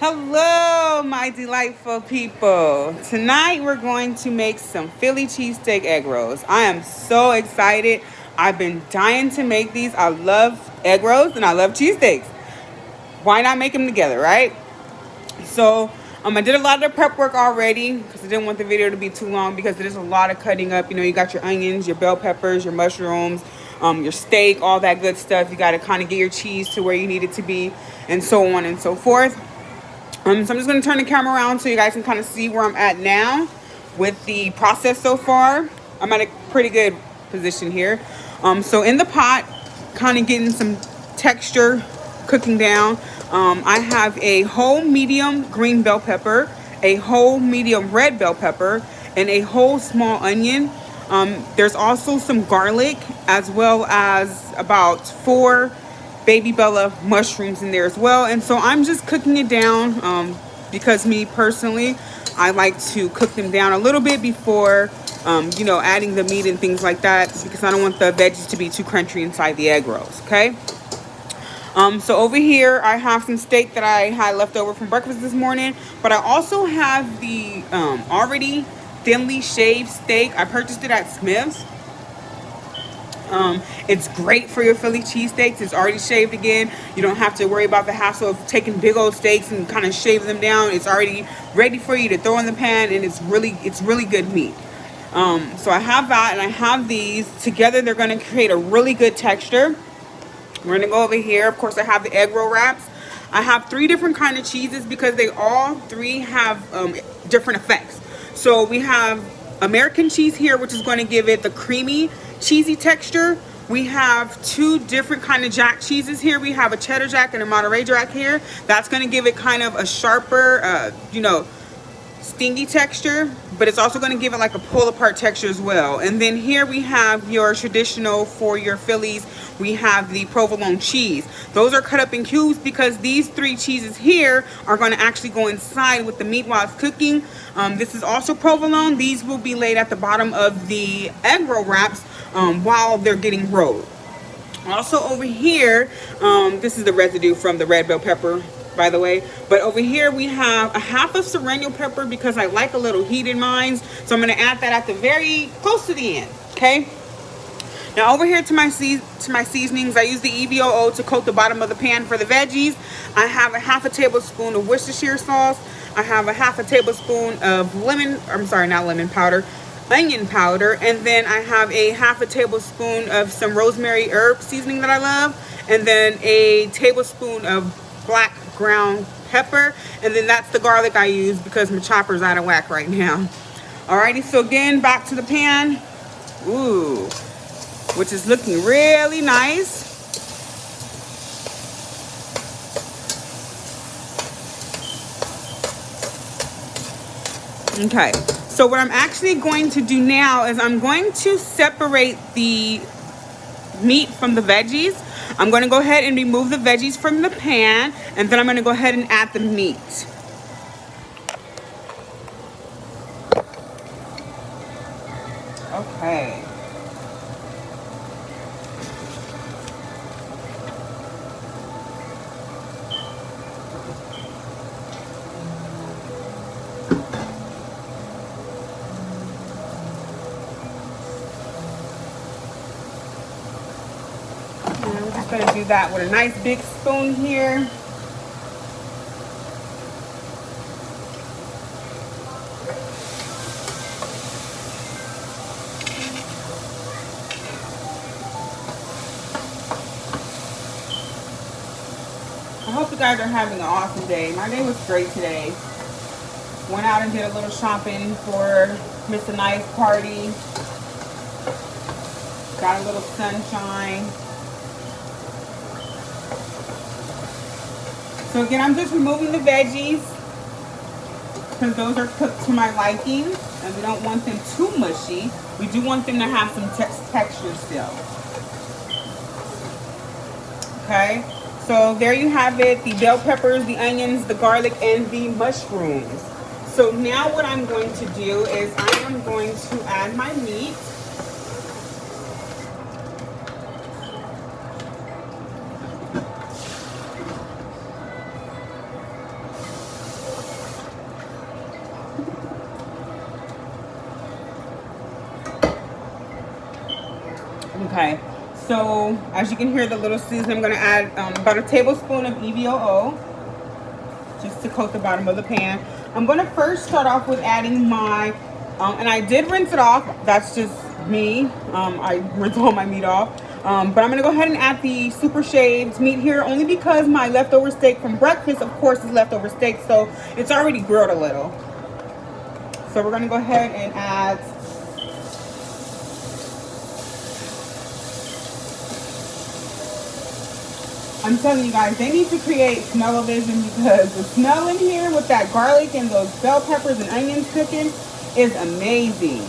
Hello, my delightful people. Tonight we're going to make some Philly cheesesteak egg rolls. I am so excited. I've been dying to make these. I love egg rolls and I love cheesesteaks. Why not make them together, right? So I did a lot of the prep work already because I didn't want the video to be too long because it is a lot of cutting up. You know, you got your onions, your bell peppers, your mushrooms, your steak, all that good stuff. You got to kind of get your cheese to where you need it to be and so on and so forth. So I'm just going to turn the camera around so you guys can kind of see where I'm at now with the process so far. I'm at a pretty good position here. So in the pot, kind of getting some texture cooking down. I have a whole medium green bell pepper, a whole medium red bell pepper, and a whole small onion. There's also some garlic as well as about 4 baby bella mushrooms in there as well. And so I'm just cooking it down because me personally, I like to cook them down a little bit before adding the meat and things like that, because I don't want the veggies to be too crunchy inside the egg rolls. Okay. So over here I have some steak that I had left over from breakfast this morning, but I also have the already thinly shaved steak. I purchased it at Smith's. It's great for your Philly cheesesteaks. It's already shaved again. You don't have to worry about the hassle of taking big old steaks and kind of shaving them down. It's already ready for you to throw in the pan, and it's really good meat. So I have that, and I have these together. They're going to create a really good texture. We're going to go over here. Of course, I have the egg roll wraps. I have 3 different kind of cheeses because they all 3 have different effects. So we have American cheese here, which is going to give it the creamy, cheesy texture. We have 2 different kind of jack cheeses here. We have a cheddar jack and a Monterey jack here. That's going to give it kind of a sharper, stingy texture, but it's also going to give it like a pull apart texture as well. And then here we have your traditional for your Phillies. We have the provolone cheese. Those are cut up in cubes because these 3 cheeses here are going to actually go inside with the meat while it's cooking. This is also provolone. These will be laid at the bottom of the egg roll wraps while they're getting rolled. Also over here, this is the residue from the red bell pepper, by the way. But over here we have a half of serrano pepper because I like a little heat in mine. So I'm going to add that at the very close to the end. Okay. Now over here to my seasonings, I use the EVOO to coat the bottom of the pan for the veggies. I have a half a tablespoon of Worcestershire sauce. I have a half a tablespoon of onion powder, and then I have a half a tablespoon of some rosemary herb seasoning that I love, and then a tablespoon of black ground pepper, and then that's the garlic I use because my chopper's out of whack right now. Alrighty, so again, back to the pan. Ooh, which is looking really nice. Okay, so what I'm actually going to do now is I'm going to separate the meat from the veggies. I'm going to go ahead and remove the veggies from the pan, and then I'm going to go ahead and add the meat. Okay. I'm just going to do that with a nice big spoon here. I hope you guys are having an awesome day. My day was great today. Went out and did a little shopping for Mr. Nice party. Got a little sunshine. So again, I'm just removing the veggies because those are cooked to my liking, and we don't want them too mushy. We do want them to have some texture still. Okay, so there you have it, the bell peppers, the onions, the garlic, and the mushrooms. So now what I'm going to do is I am going to add my meat. Okay, so as you can hear the little seasoning, I'm gonna add about a tablespoon of EVOO just to coat the bottom of the pan. I'm gonna first start off with adding my, and I did rinse it off, that's just me. I rinse all my meat off. But I'm gonna go ahead and add the super shaved meat here only because my leftover steak from breakfast, of course, is leftover steak, so it's already grilled a little. So we're gonna go ahead and add I'm telling you guys, they need to create smell-o-vision because the smell in here with that garlic and those bell peppers and onions cooking is amazing.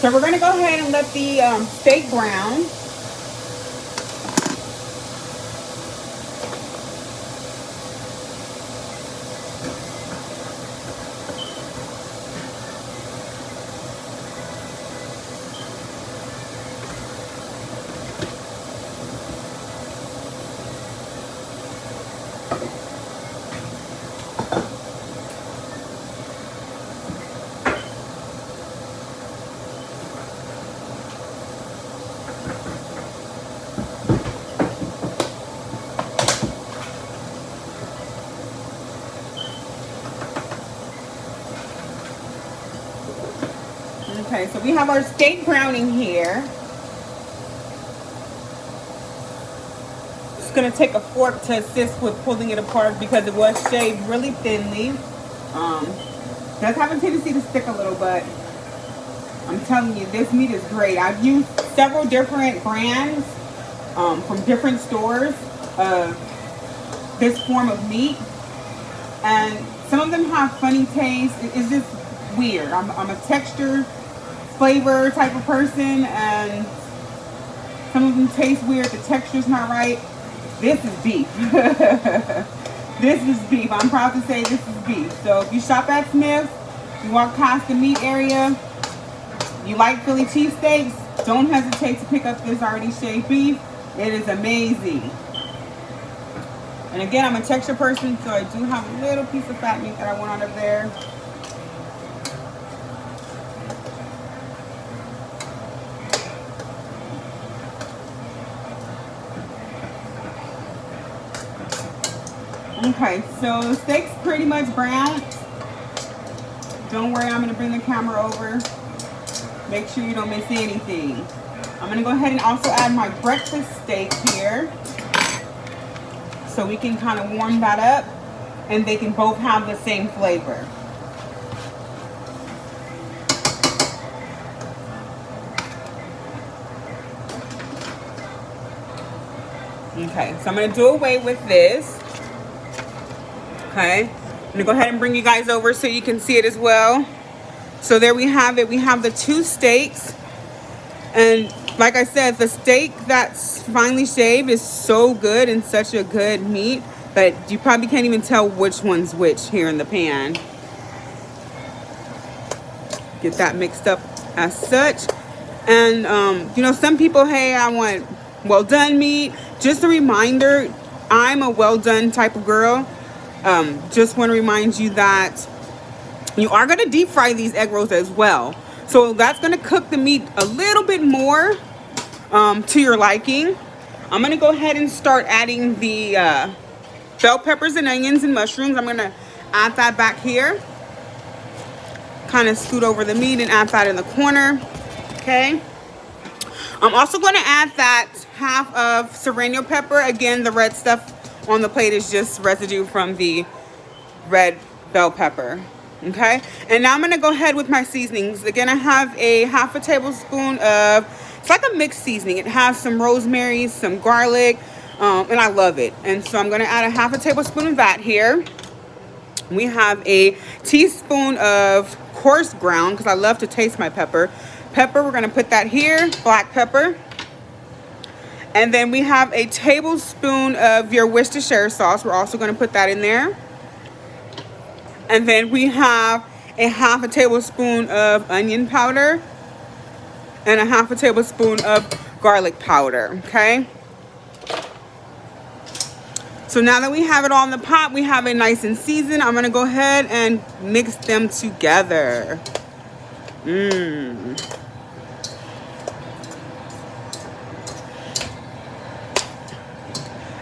So we're going to go ahead and let the steak brown. Okay, so we have our steak browning here. Just gonna take a fork to assist with pulling it apart because it was shaved really thinly. Does have a tendency to stick a little, but I'm telling you, this meat is great. I've used several different brands from different stores of this form of meat, and some of them have funny taste. It's just weird. I'm a texture flavor type of person, and some of them taste weird. The texture's not right. This is beef. This is beef. I'm proud to say this is beef. So if you shop at Smith's, you walk past the meat area, you like Philly cheesesteaks, don't hesitate to pick up this already shaved beef. It is amazing. And again, I'm a texture person, so I do have a little piece of fat meat that I want out of there. Okay, so the steak's pretty much brown. Don't worry, I'm gonna bring the camera over. Make sure you don't miss anything. I'm gonna go ahead and also add my breakfast steak here, so we can kind of warm that up and they can both have the same flavor. Okay, so I'm gonna do away with this. Okay, I'm gonna go ahead and bring you guys over so you can see it as well. So there we have it. We have the two steaks, and like I said, the steak that's finely shaved is so good and such a good meat, but you probably can't even tell which one's which here in the pan. Get that mixed up as such. And you know, some people, hey, I want well done meat. Just a reminder, I'm a well done type of girl. Just want to remind you that you are going to deep fry these egg rolls as well. So that's going to cook the meat a little bit more to your liking. I'm going to go ahead and start adding the bell peppers and onions and mushrooms. I'm going to add that back here. Kind of scoot over the meat and add that in the corner. Okay. I'm also going to add that half of serrano pepper. Again, the red stuff on the plate is just residue from the red bell pepper. Okay, and now I'm gonna go ahead with my seasonings. Again, I have a half a tablespoon of, it's like a mixed seasoning. It has some rosemary, some garlic, and I love it. And so I'm gonna add a half a tablespoon of that here. We have a teaspoon of coarse ground, because I love to taste my pepper. We're gonna put that here, black pepper. And then we have a tablespoon of your Worcestershire sauce. We're also going to put that in there. And then we have a half a tablespoon of onion powder and a half a tablespoon of garlic powder, okay? So now that we have it all in the pot, we have it nice and seasoned. I'm gonna go ahead and mix them together.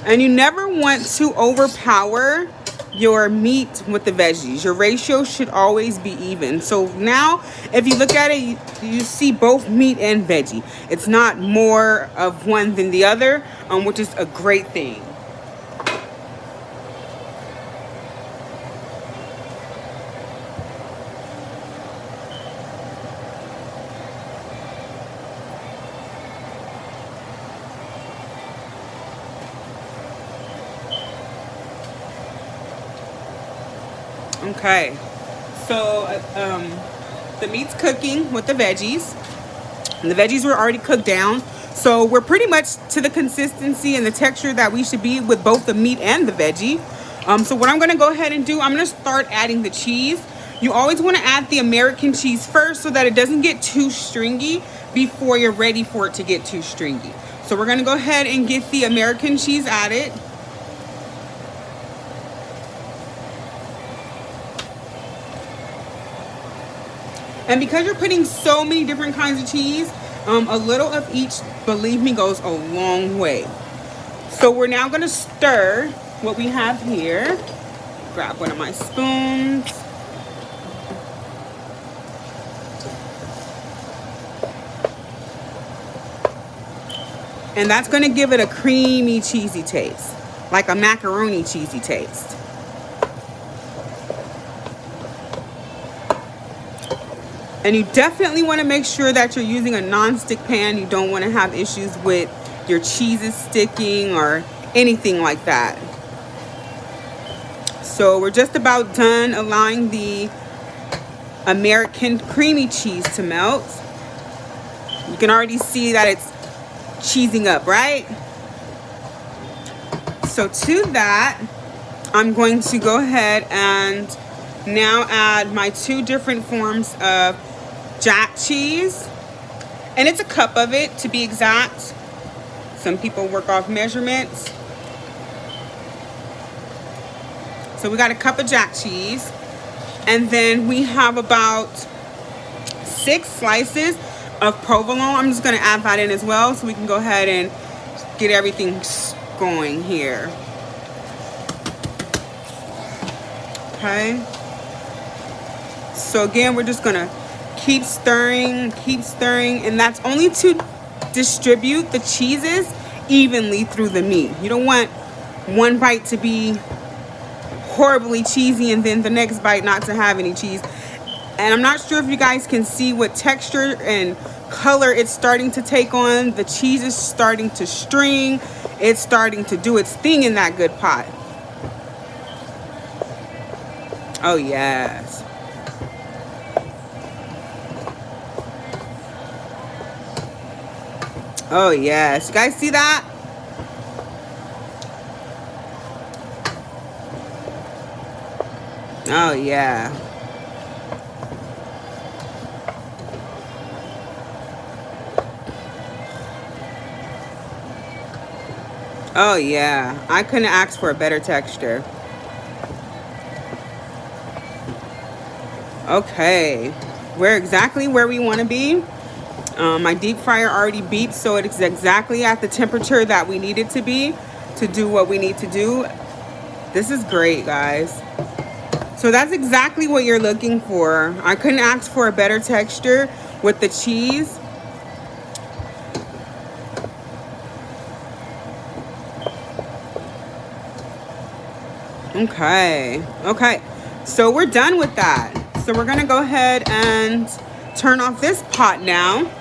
And you never want to overpower your meat with the veggies. Your ratio should always be even. So now, if you look at it, you see both meat and veggie. It's not more of one than the other, which is a great thing. Okay, so the meat's cooking with the veggies, and the veggies were already cooked down. So we're pretty much to the consistency and the texture that we should be with both the meat and the veggie. So what I'm gonna go ahead and do, I'm gonna start adding the cheese. You always wanna add the American cheese first so that it doesn't get too stringy before you're ready for it to get too stringy. So we're gonna go ahead and get the American cheese added. And because you're putting so many different kinds of cheese, a little of each, believe me, goes a long way. So we're now gonna stir what we have here. Grab one of my spoons. And that's gonna give it a creamy, cheesy taste, like a macaroni cheesy taste. And you definitely want to make sure that you're using a non-stick pan. You don't want to have issues with your cheeses sticking or anything like that. So we're just about done allowing the American creamy cheese to melt. You can already see that it's cheesing up, right? So to that, I'm going to go ahead and now add my 2 different forms of Jack cheese, and it's a cup of it to be exact. Some people work off measurements. So we got a cup of Jack cheese, and then we have about 6 slices of provolone. I'm just going to add that in as well so we can go ahead and get everything going here. Okay. So again, we're just going to keep stirring, and that's only to distribute the cheeses evenly through the meat. You don't want one bite to be horribly cheesy and then the next bite not to have any cheese. And I'm not sure if you guys can see what texture and color it's starting to take on. The cheese is starting to string. It's starting to do its thing in that good pot. Oh yes. Oh yes, you guys see that? Oh yeah. Oh yeah, I couldn't ask for a better texture. Okay, we're exactly where we want to be. My deep fryer already beeped, so it's exactly at the temperature that we need it to be to do what we need to do. This is great, guys. So that's exactly what you're looking for. I couldn't ask for a better texture with the cheese. Okay, so we're done with that. So we're gonna go ahead and turn off this pot now.